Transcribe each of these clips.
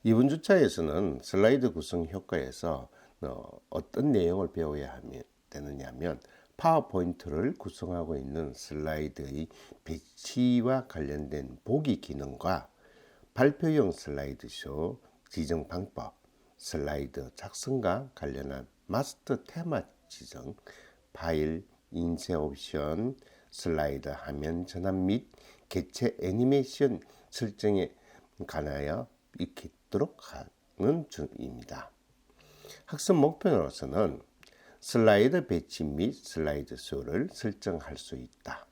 이번 주차에서는 슬라이드 구성 효과에서 어떤 내용을 배워야 되느냐면 파워포인트를 구성하고 있는 슬라이드의 배치와 관련된 보기 기능과 발표용 슬라이드쇼 지정 방법, 슬라이드 작성과 관련한 마스터 테마 지정, 파일 인쇄 옵션, 슬라이드 화면 전환 및 개체 애니메이션 설정에 관하여 익히도록 하는 중입니다. 학습 목표로서는 슬라이드 배치 및 슬라이드 수를 설정할 수 있다.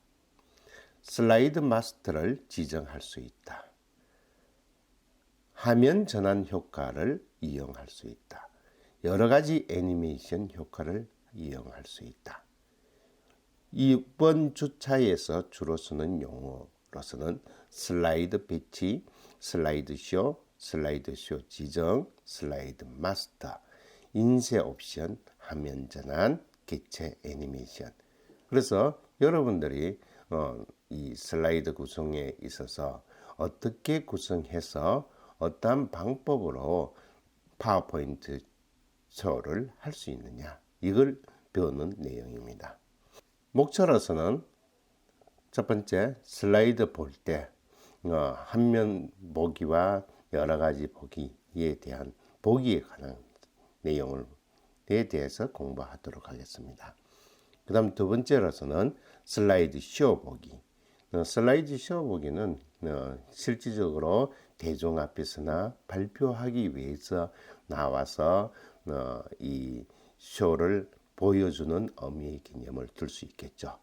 슬라이드 마스터를 지정할 수 있다. 화면 전환 효과를 이용할 수 있다. 여러 가지 애니메이션 효과를 이용할 수 있다. 이번 주차에서 주로 쓰는 용어로서는 슬라이드 배치, 슬라이드 쇼, 슬라이드 쇼 지정, 슬라이드 마스터, 인쇄 옵션, 화면 전환, 개체 애니메이션. 그래서 여러분들이 이 슬라이드 구성에 있어서 어떻게 구성해서 어떠한 방법으로 파워포인트 쇼를 할 수 있느냐, 이걸 배우는 내용입니다. 목차로서는 첫 번째, 슬라이드 볼 때 한면 보기와 여러 가지 보기에 대한 보기에 관한 내용에 대해서 공부하도록 하겠습니다. 그 다음 두 번째로서는 슬라이드 쇼 보기. 슬라이드 쇼 보기는 실질적으로 대중 앞에서나 발표하기 위해서 나와서 이 쇼를 보여주는 의미의 개념을 둘 수 있겠죠.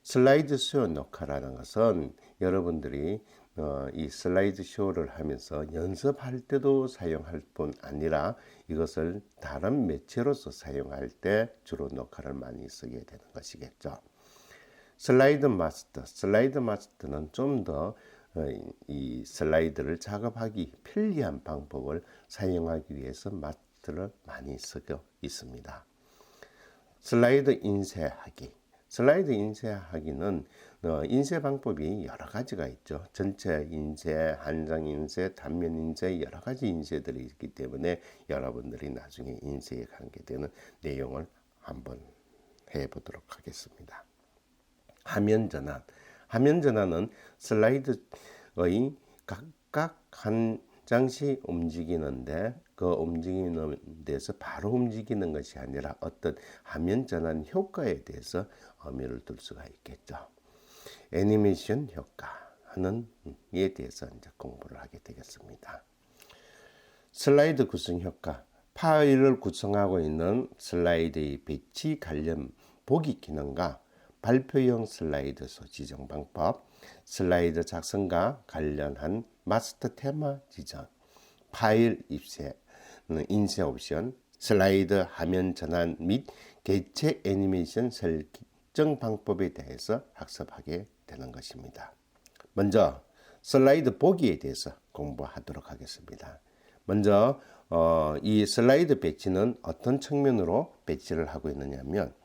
슬라이드 쇼 녹화라는 것은 여러분들이 이 슬라이드 쇼를 하면서 연습할 때도 사용할 뿐 아니라 이것을 다른 매체로서 사용할 때 주로 녹화를 많이 쓰게 되는 것이겠죠. 슬라이드 마스터는 좀 더 이 슬라이드를 작업하기 편리한 방법을 사용하기 위해서 마스터를 많이 쓰고 있습니다. 슬라이드 인쇄하기는 인쇄 방법이 여러 가지가 있죠. 전체 인쇄, 한장 인쇄, 단면 인쇄, 여러 가지 인쇄들이 있기 때문에 여러분들이 나중에 인쇄에 관계되는 내용을 한번 해보도록 하겠습니다. 화면 전환은 슬라이드의 각각 한 장씩 움직이는데 그 움직이는 데서 바로 움직이는 것이 아니라 어떤 화면 전환 효과에 대해서 의미를 둘 수가 있겠죠. 애니메이션 효과는 이에 대해서 이제 공부를 하게 되겠습니다. 슬라이드 구성 효과, 파일을 구성하고 있는 슬라이드의 배치 관련 보기 기능과 발표용 슬라이드 소 지정 방법, 슬라이드 작성과 관련한 마스터 테마 지정, 파일 인쇄 옵션, 슬라이드 화면 전환 및 개체 애니메이션 설정 방법에 대해서 학습하게 되는 것입니다. 먼저 슬라이드 보기에 대해서 공부하도록 하겠습니다. 먼저 이 슬라이드 배치는 어떤 측면으로 배치를 하고 있느냐면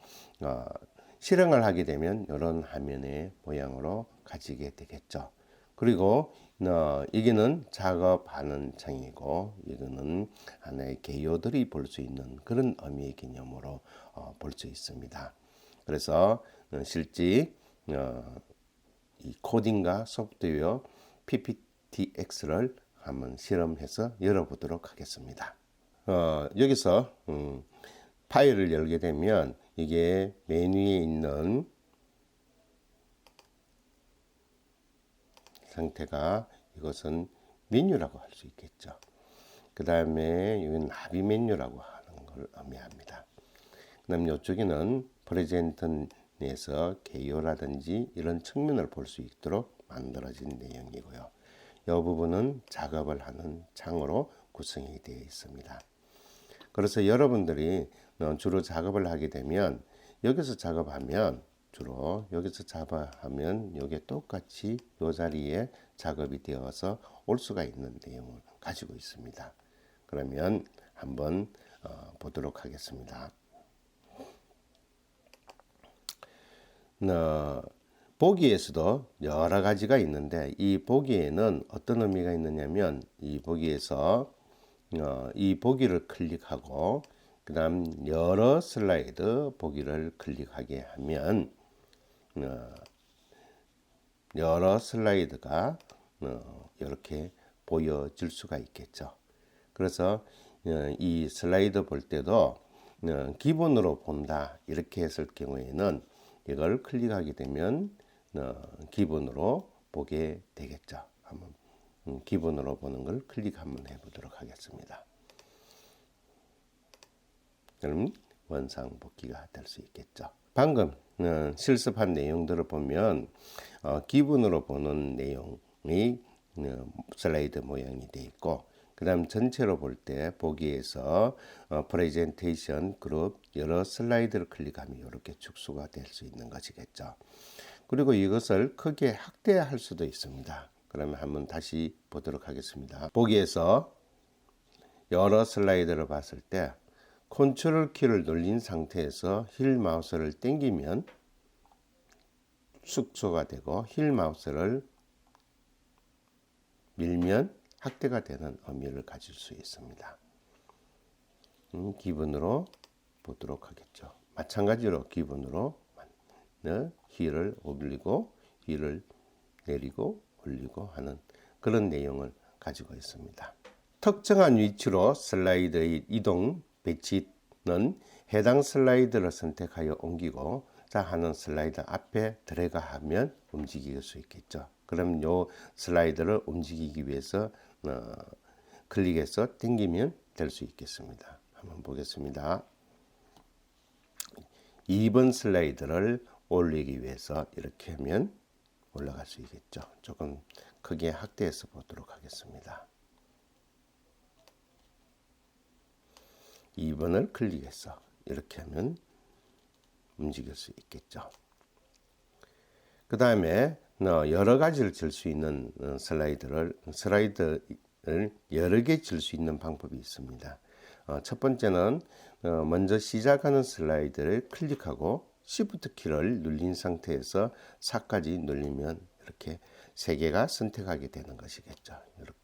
실행을 하게 되면 이런 화면의 모양으로 가지게 되겠죠. 그리고 이게는 작업하는 창이고 이거는 하나의 개요들이 볼 수 있는 그런 의미의 개념으로 볼 수 있습니다. 그래서 실제 이 코딩과 소프트웨어 PPTX를 한번 실험해서 열어보도록 하겠습니다. 여기서 파일을 열게 되면 이게 메뉴에 있는 상태가 이것은 메뉴라고 할 수 있겠죠. 그 다음에 이건 나비 메뉴라고 하는 걸 의미합니다. 그 다음에 이쪽에는 프레젠트에서 개요라든지 이런 측면을 볼 수 있도록 만들어진 내용이고요. 이 부분은 작업을 하는 창으로 구성이 되어 있습니다. 그래서 여러분들이 주로 작업을 하게 되면 여기서 작업하면 여기에 똑같이 이 자리에 작업이 되어서 올 수가 있는 내용을 가지고 있습니다. 그러면 한번 보도록 하겠습니다. 보기에서도 여러 가지가 있는데 이 보기에는 어떤 의미가 있느냐면 이 보기에서 이 보기를 클릭하고 그 다음 여러 슬라이드 보기를 클릭하게 하면 여러 슬라이드가 이렇게 보여질 수가 있겠죠. 그래서 이 슬라이드 볼 때도 기본으로 본다 이렇게 했을 경우에는 이걸 클릭하게 되면 기본으로 보게 되겠죠. 한번 기본으로 보는 걸 클릭 한번 해보도록 하겠습니다. 그럼 원상복귀가 될 수 있겠죠. 방금 실습한 내용들을 보면 기본으로 보는 내용이 슬라이드 모양이 되어 있고 그 다음 전체로 볼 때 보기에서 프레젠테이션 그룹 여러 슬라이드를 클릭하면 이렇게 축소가 될 수 있는 것이겠죠. 그리고 이것을 크게 확대할 수도 있습니다. 그러면 한번 다시 보도록 하겠습니다. 보기에서 여러 슬라이드를 봤을 때 컨트롤 키를 눌린 상태에서 힐 마우스를 당기면 축소가 되고 힐 마우스를 밀면 확대가 되는 의미를 가질 수 있습니다. 기본으로 보도록 하겠죠. 마찬가지로 기본으로 힐을 올리고 힐을 내리고 올리고 하는 그런 내용을 가지고 있습니다. 특정한 위치로 슬라이드의 이동 배치는 해당 슬라이드를 선택하여 옮기고 자 하는 슬라이드 앞에 드래그 하면 움직일 수 있겠죠. 그럼 요 슬라이드를 움직이기 위해서 클릭해서 당기면 될 수 있겠습니다. 한번 보겠습니다. 2번 슬라이드를 올리기 위해서 이렇게 하면 올라갈 수 있겠죠. 조금 크게 확대해서 보도록 하겠습니다. 2번을 클릭해서 이렇게 하면 움직일 수 있겠죠. 그 다음에 여러 가지를 질 수 있는 슬라이드를 여러 개 질 수 있는 방법이 있습니다. 첫 번째는 먼저 시작하는 슬라이드를 클릭하고 Shift 키를 눌린 상태에서 4까지 눌리면 이렇게 세 개가 선택하게 되는 것이겠죠. 이렇게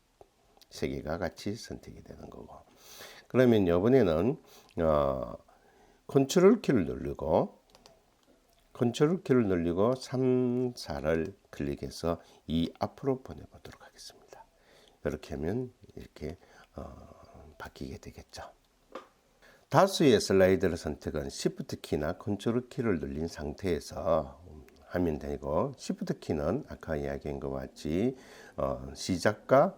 세 개가 같이 선택이 되는 거고. 그러면 이번에는 컨트롤 키를 누르고 3, 4를 클릭해서 이 앞으로 보내보도록 하겠습니다. 이렇게 하면 이렇게 바뀌게 되겠죠. 다수의 슬라이드를 선택은 Shift 키나 컨트롤 키를 눌린 상태에서 하면 되고 Shift 키는 아까 이야기한 것과 같이 시작과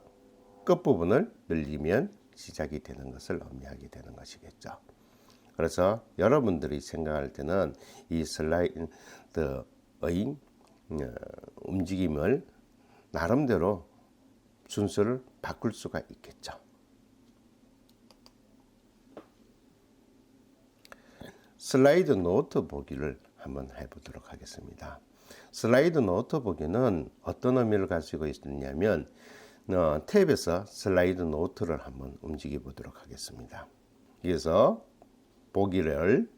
끝부분을 늘리면 시작이 되는 것을 의미하게 되는 것이겠죠. 그래서 여러분들이 생각할 때는 이 슬라이드의 움직임을 나름대로 순서를 바꿀 수가 있겠죠. 슬라이드 노트 보기를 한번 해보도록 하겠습니다. 슬라이드 노트 보기는 어떤 의미를 가지고 있느냐면 탭에서 슬라이드 노트를 한번 움직여 보도록 하겠습니다. 그래서 보기를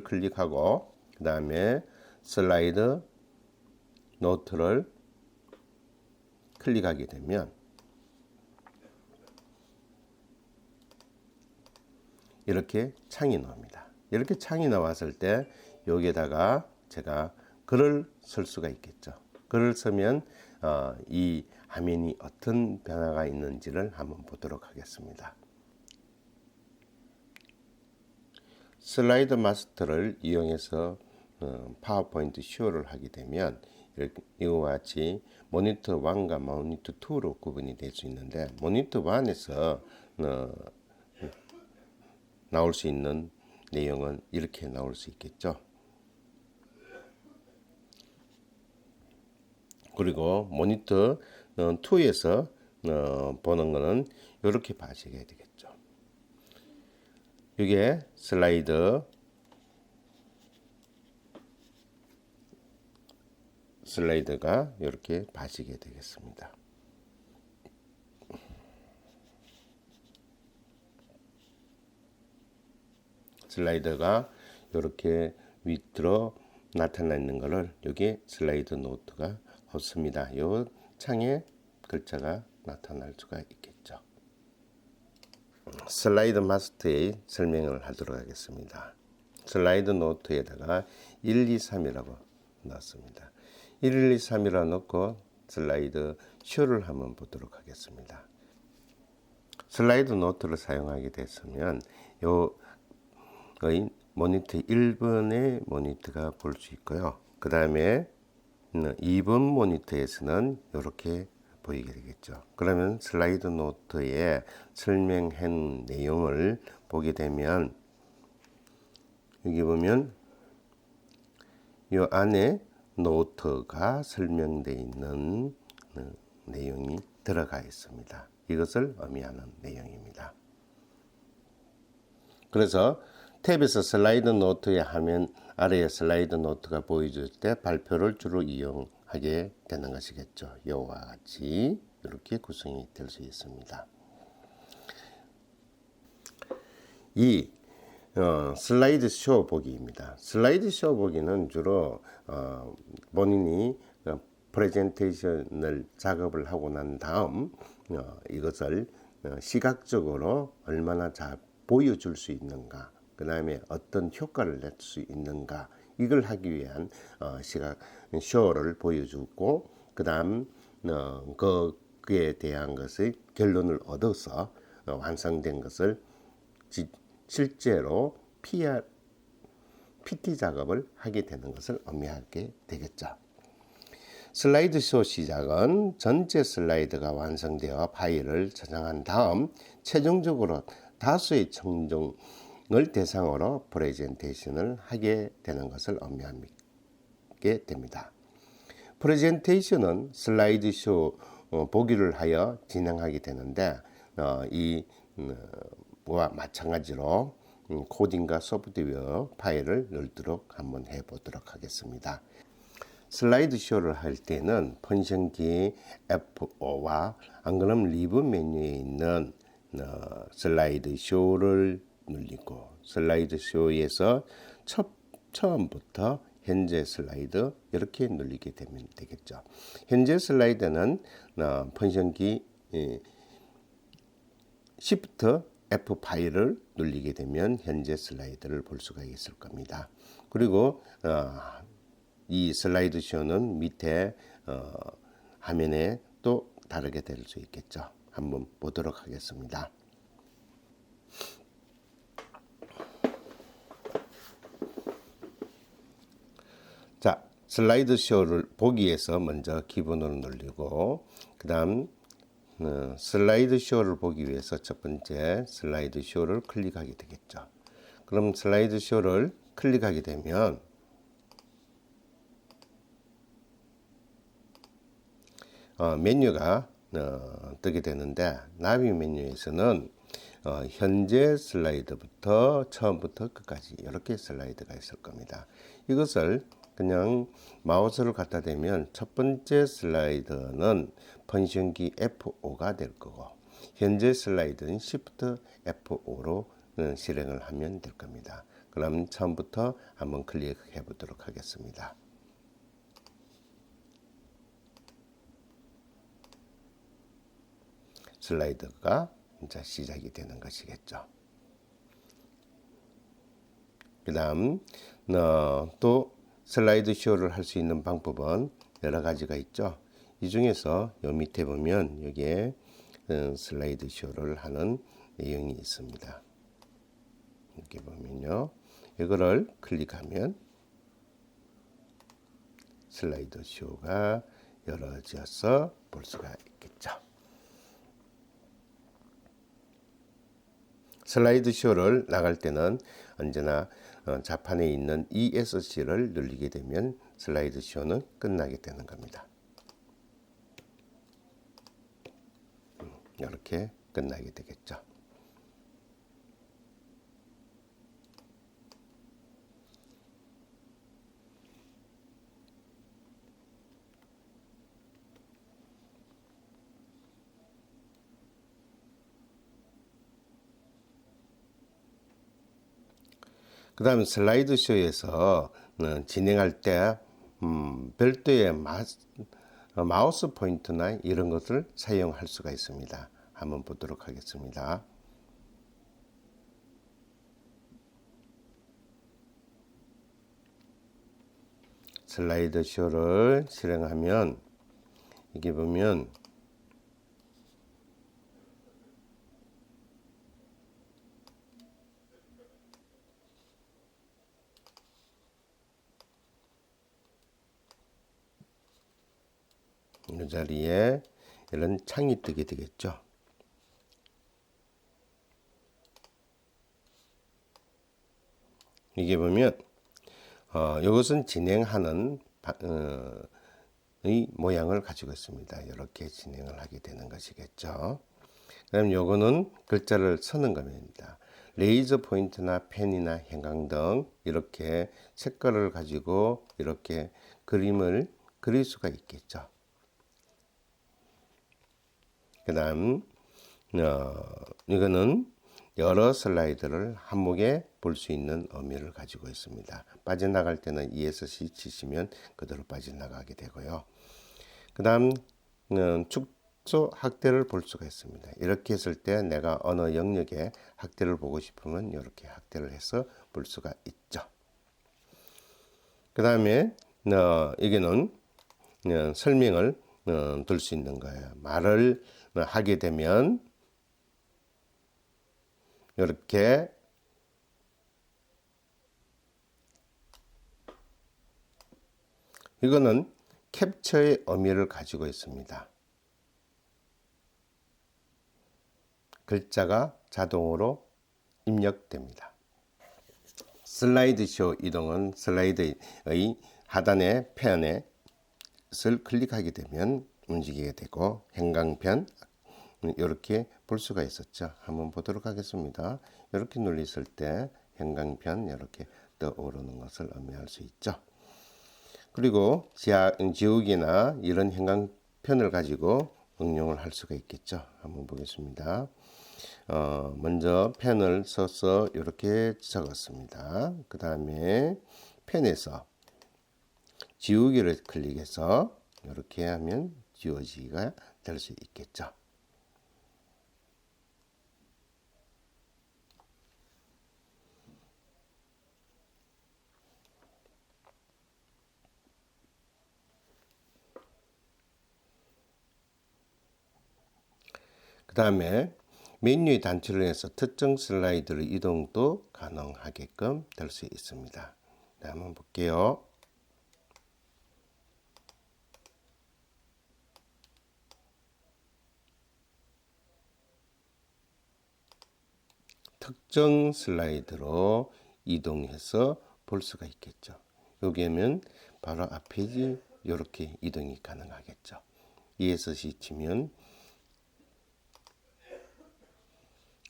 클릭하고 그 다음에 슬라이드 노트를 클릭하게 되면 이렇게 창이 나옵니다. 이렇게 창이 나왔을 때 여기에다가 제가 글을 쓸 수가 있겠죠. 글을 쓰면 이 화면이 어떤 변화가 있는지를 한번 보도록 하겠습니다. 슬라이드 마스터를 이용해서 파워포인트 쇼를 하게 되면 이와 같이 모니터 1과 모니터 2로 구분이 될 수 있는데 모니터 1에서 나올 수 있는 내용은 이렇게 나올 수 있겠죠. 그리고 모니터 2에서 보는 거는 이렇게 봐주게 되겠죠. 이게 슬라이드가 이렇게 봐지게 되겠습니다. 슬라이드가 이렇게 밑으로 나타나 있는 것을 여기 슬라이드 노트가 없습니다. 이 창에 글자가 나타날 수가 있겠죠. 슬라이드 마스터의 설명을 하도록 하겠습니다. 슬라이드 노트에다가 1, 2, 3이라고 넣었습니다. 1, 2, 3이라고 넣고 슬라이드 쇼를 한번 보도록 하겠습니다. 슬라이드 노트를 사용하게 됐으면 요의 모니터 1번의 모니터가 볼 수 있고요. 그 다음에 2번 모니터에서는 이렇게 보이게 되겠죠. 그러면 슬라이드 노트에 설명한 내용을 보게 되면 여기 보면 이 안에 노트가 설명되어 있는 내용이 들어가 있습니다. 이것을 의미하는 내용입니다. 그래서 탭에서 슬라이드 노트에 하면 아래에 슬라이드 노트가 보여줄 때 발표를 주로 이용하게 되는 것이겠죠. 이와 같이 이렇게 구성이 될 수 있습니다. 이 슬라이드 쇼 보기입니다. 슬라이드 쇼 보기는 주로 본인이 프레젠테이션을 작업을 하고 난 다음 이것을 시각적으로 얼마나 잘 보여줄 수 있는가, 그 다음에 어떤 효과를 낼 수 있는가, 이걸 하기 위한 시각 쇼를 보여주고, 그 다음 그에 대한 것의 결론을 얻어서 완성된 것을 실제로 PT 작업을 하게 되는 것을 의미하게 되겠죠. 슬라이드 쇼 시작은 전체 슬라이드가 완성되어 파일을 저장한 다음 최종적으로 다수의 청중을 대상으로 프레젠테이션을 하게 되는 것을 의미하게 됩니다. 프레젠테이션은 슬라이드 쇼 보기를 하여 진행하게 되는데 이와 마찬가지로 코딩과 소프트웨어 파일을 넣도록 한번 해보도록 하겠습니다. 슬라이드 쇼를 할 때는 펀션키 F5와 안 그러면 리브 메뉴에 있는 슬라이드 쇼를 눌리고, 슬라이드 쇼에서 처음부터 현재 슬라이드 이렇게 눌리게 되면 되겠죠. 현재 슬라이드는 펀션키 Shift F8을 눌리게 되면 현재 슬라이드를 볼 수가 있을 겁니다. 그리고 이 슬라이드 쇼는 밑에 화면에 또 다르게 될 수 있겠죠. 한번 보도록 하겠습니다. 자, 슬라이드 쇼를 보기 위해서 먼저 기본으로 눌리고, 그 다음 슬라이드 쇼를 보기 위해서 첫 번째 슬라이드 쇼를 클릭하게 되겠죠. 그럼 슬라이드 쇼를 클릭하게 되면 메뉴가 뜨게 되는데, 나비 메뉴에서는 현재 슬라이드부터 처음부터 끝까지 이렇게 슬라이드가 있을 겁니다. 이것을 그냥 마우스를 갖다 대면 첫 번째 슬라이드는 펀션키 F5가 될 거고, 현재 슬라이드는 Shift F5로 실행을 하면 될 겁니다. 그럼 처음부터 한번 클릭해 보도록 하겠습니다. 슬라이드가 이제 시작이 되는 것이겠죠. 그 다음 또 슬라이드 쇼를 할 수 있는 방법은 여러 가지가 있죠. 이 중에서 요 밑에 보면 여기에 슬라이드 쇼를 하는 내용이 있습니다. 이렇게 보면요, 이거를 클릭하면 슬라이드 쇼가 열어져서 볼 수가 있겠죠. 슬라이드 쇼를 나갈 때는 언제나 좌판에 있는 ESC를 누르게 되면 슬라이드 쇼는 끝나게 되는 겁니다. 이렇게 끝나게 되겠죠. 그 다음에 슬라이드 쇼에서 진행할 때 별도의 마우스 포인트나 이런 것을 사용할 수가 있습니다. 한번 보도록 하겠습니다. 슬라이드 쇼를 실행하면 여기 보면 이 자리에 이런 창이 뜨게 되겠죠. 이게 보면 이것은 진행하는 의 모양을 가지고 있습니다. 이렇게 진행을 하게 되는 것이겠죠. 그다음 요거는 글자를 쓰는 겁니다. 레이저 포인트나 펜이나 형광등 이렇게 색깔을 가지고 이렇게 그림을 그릴 수가 있겠죠. 그다음 이거는 여러 슬라이드를 한목에 볼 수 있는 의미를 가지고 있습니다. 빠져나갈 때는 ESC 치시면 그대로 빠져나가게 되고요. 그 다음 축소 확대를 볼 수가 있습니다. 이렇게 했을 때 내가 어느 영역에 확대를 보고 싶으면 이렇게 확대를 해서 볼 수가 있죠. 그 다음에 여기는 설명을 둘 수 있는 거예요. 말을 하게 되면 이렇게 이거는 캡처의 의미를 가지고 있습니다. 글자가 자동으로 입력됩니다. 슬라이드 쇼 이동은 슬라이드의 하단의 펜을 클릭하게 되면 움직이게 되고 형광펜 이렇게 볼 수가 있었죠. 한번 보도록 하겠습니다. 이렇게 눌렸을 때 형광펜 이렇게 떠오르는 것을 의미할 수 있죠. 그리고 지우개나 이런 형광펜을 가지고 응용을 할 수가 있겠죠. 한번 보겠습니다. 먼저 펜을 써서 이렇게 적었습니다. 그 다음에 펜에서 지우개를 클릭해서 이렇게 하면 지워지기가 될 수 있겠죠. 그 다음에 메뉴의 단추를 해서 특정 슬라이드를 이동도 가능하게끔 될 수 있습니다. 네, 한번 볼게요. 특정 슬라이드로 이동해서 볼 수가 있겠죠. 여기에는 바로 앞에 이렇게 이동이 가능하겠죠. ESC 치면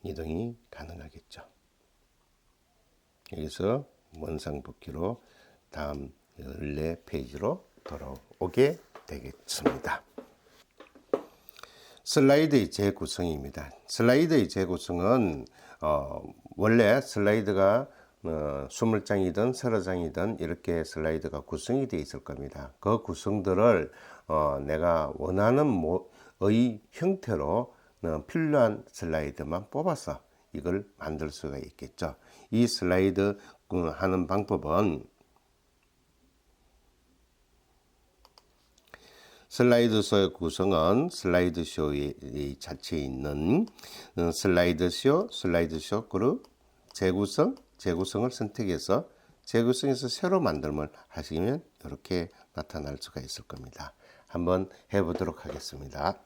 이동이 가능하겠죠. 여기서 원상복귀로 다음 연례 페이지로 돌아오게 되겠습니다. 슬라이드의 재구성입니다. 슬라이드의 재구성은 원래 슬라이드가 20장이든 30장이든 이렇게 슬라이드가 구성이 되어 있을 겁니다. 그 구성들을 내가 원하는 의 형태로 필요한 슬라이드만 뽑아서 이걸 만들 수가 있겠죠. 이 슬라이드 하는 방법은 슬라이드쇼의 구성은 슬라이드쇼의 자체에 있는 슬라이드쇼 그룹, 재구성을 선택해서 재구성에서 새로 만들면 하시면 이렇게 나타날 수가 있을 겁니다. 한번 해보도록 하겠습니다.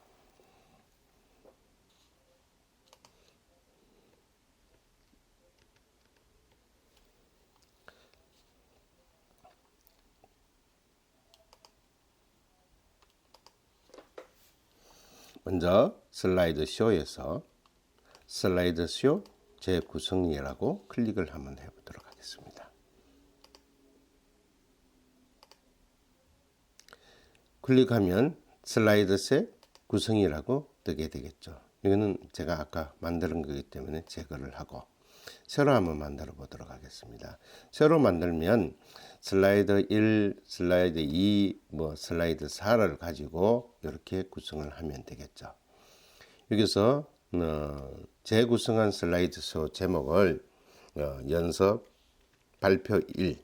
먼저 슬라이드 쇼에서 슬라이드 쇼 재구성이라고 클릭을 한번 해보도록 하겠습니다. 클릭하면 슬라이드 셋 구성이라고 뜨게 되겠죠. 이거는 제가 아까 만드는 거기 때문에 제거를 하고 새로 한번 만들어 보도록 하겠습니다. 새로 만들면 슬라이드 1, 슬라이드 2, 슬라이드 4를 가지고 이렇게 구성을 하면 되겠죠. 여기서 재구성한 슬라이드 쇼 제목을 연습 발표 1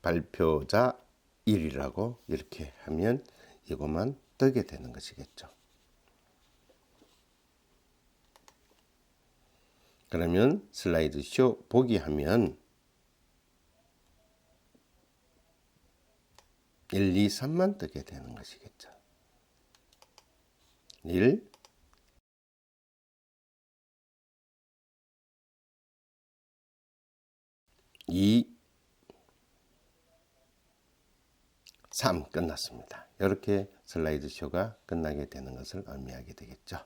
발표자 1이라고 이렇게 하면 이것만 뜨게 되는 것이겠죠. 그러면 슬라이드 쇼 보기 하면 1, 2, 3만 뜨게 되는 것이겠죠. 1, 2, 3 끝났습니다. 이렇게 슬라이드 쇼가 끝나게 되는 것을 의미하게 되겠죠.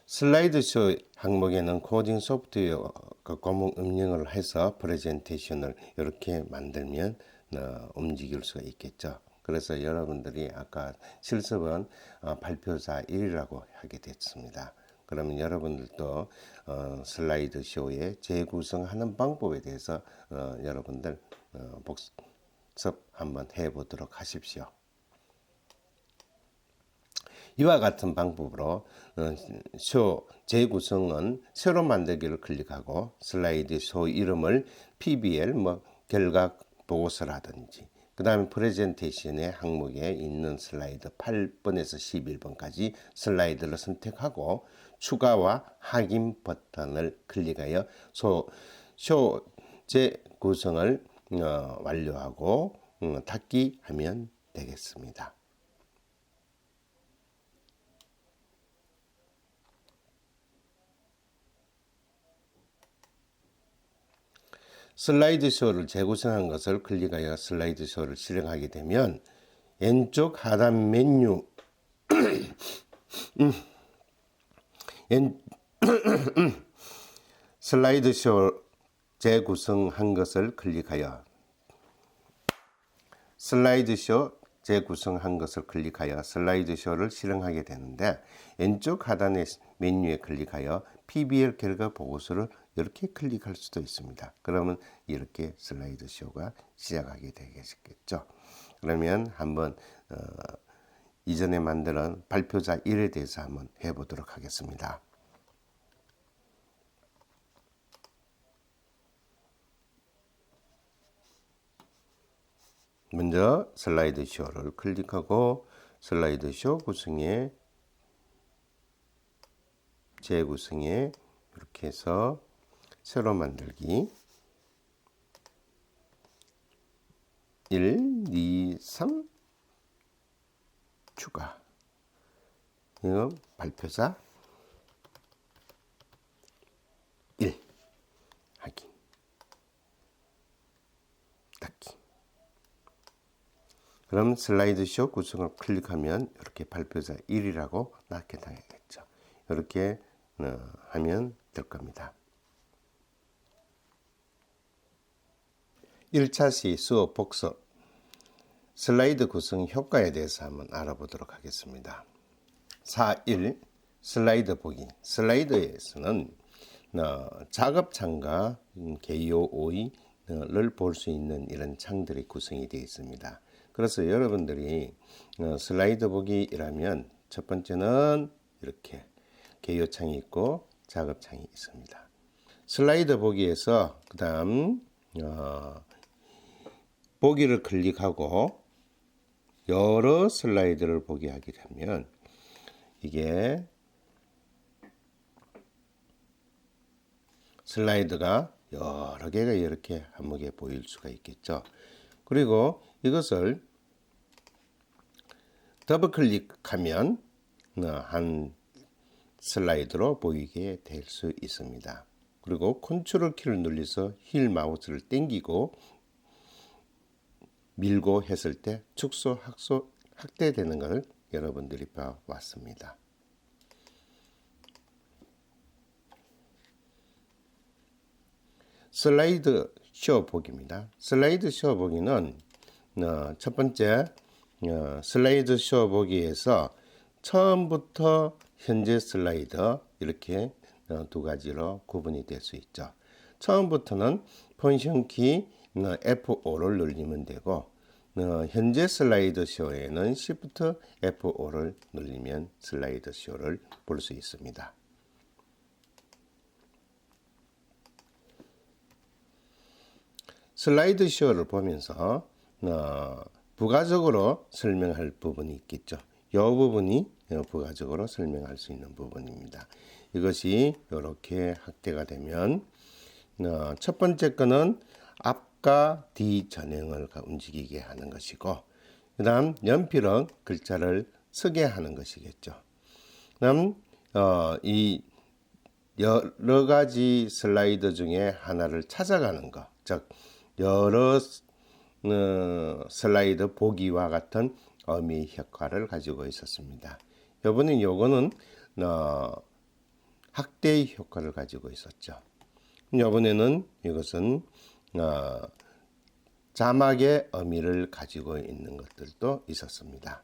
슬라이드 쇼 항목에는 코딩 소프트웨어 검은 입력을 해서 프레젠테이션을 이렇게 만들면 움직일 수가 있겠죠. 그래서 여러분들이 아까 실습은 발표자 1이라고 하게 됐습니다. 그러면 여러분들도 슬라이드 쇼의 재구성하는 방법에 대해서 여러분들 복습 한번 해보도록 하십시오. 이와 같은 방법으로 쇼 재구성은 새로 만들기를 클릭하고 슬라이드 쇼 이름을 PBL 결과 보고서라든지 그 다음에 프레젠테이션의 항목에 있는 슬라이드 8번에서 11번까지 슬라이드를 선택하고 추가와 확인 버튼을 클릭하여 쇼 재구성을 완료하고 닫기 하면 되겠습니다. 슬라이드 쇼를 재구성한 것을 클릭하여 슬라이드 쇼를 실행하게 되면 왼쪽 하단 메뉴 슬라이드 쇼 재구성한 것을 클릭하여 슬라이드 쇼를 실행하게 되는데 왼쪽 하단의 메뉴에 클릭하여 PBL 결과 보고서를 이렇게 클릭할 수도 있습니다. 그러면 이렇게 슬라이드 쇼가 시작하게 되겠죠. 그러면 한번 이전에 만든 발표자 1에 대해서 한번 해보도록 하겠습니다. 먼저 슬라이드 쇼를 클릭하고 슬라이드 쇼 구성에 재구성에 이렇게 해서 새로 만들기 1, 2, 3 추가 이거 발표자 1 확인 닫기. 그럼 슬라이드 쇼 구성을 클릭하면 이렇게 발표자 1이라고 나게 되겠죠. 이렇게 하면 될 겁니다. 1차 시 수업 복습 슬라이드 구성 효과에 대해서 한번 알아보도록 하겠습니다. 4.1 슬라이드 보기. 슬라이드에서는 작업창과 개요 오이를 볼 수 있는 이런 창들이 구성이 되어 있습니다. 그래서 여러분들이 슬라이드 보기라면 첫 번째는 이렇게 개요창이 있고 작업창이 있습니다. 슬라이드 보기에서 그 다음 보기를 클릭하고 여러 슬라이드를 보게 하게 되면 이게 슬라이드가 여러 개가 이렇게 한목에 보일 수가 있겠죠. 그리고 이것을 더블 클릭하면 한 슬라이드로 보이게 될 수 있습니다. 그리고 컨트롤 키를 눌러서 휠 마우스를 당기고 밀고 했을 때 축소, 확대되는 것을 여러분들이 봐왔습니다. 슬라이드 쇼 보기입니다. 슬라이드 쇼 보기는 첫 번째 슬라이드 쇼 보기에서 처음부터 현재 슬라이드 이렇게 두 가지로 구분이 될 수 있죠. 처음부터는 펑션 키 F5를 누르면 되고 현재 슬라이드 쇼에는 Shift F5를 누르면 슬라이드 쇼를 볼 수 있습니다. 슬라이드 쇼를 보면서 부가적으로 설명할 부분이 있겠죠. 이 부분이 부가적으로 설명할 수 있는 부분입니다. 이것이 이렇게 확대가 되면 첫 번째 거는 앞과 뒤 전형을 움직이게 하는 것이고, 그 다음 연필은 글자를 쓰게 하는 것이겠죠. 그 다음 이 여러 가지 슬라이드 중에 하나를 찾아가는 것, 즉 여러 슬라이드 보기와 같은 의미 효과를 가지고 있었습니다. 요거는 확대의 효과를 가지고 있었죠. 이번에는 이것은 자막의 의미를 가지고 있는 것들도 있었습니다.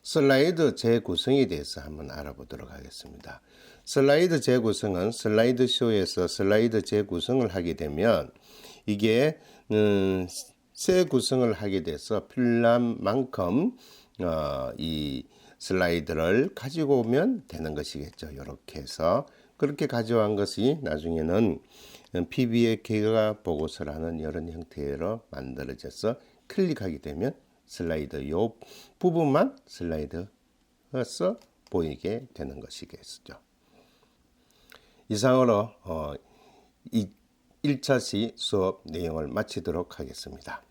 슬라이드 재구성에 대해서 한번 알아보도록 하겠습니다. 슬라이드 재구성은 슬라이드 쇼에서 슬라이드 재구성을 하게 되면 이게 새 구성을 하게 돼서 필요한 만큼 이 슬라이드를 가지고 오면 되는 것이겠죠. 이렇게 해서 그렇게 가져온 것이 나중에는 PB의 계획 보고서라는 이런 형태로 만들어져서 클릭하게 되면 슬라이드 요 부분만 슬라이드에서 보이게 되는 것이겠죠. 이상으로 이 1차시 수업 내용을 마치도록 하겠습니다.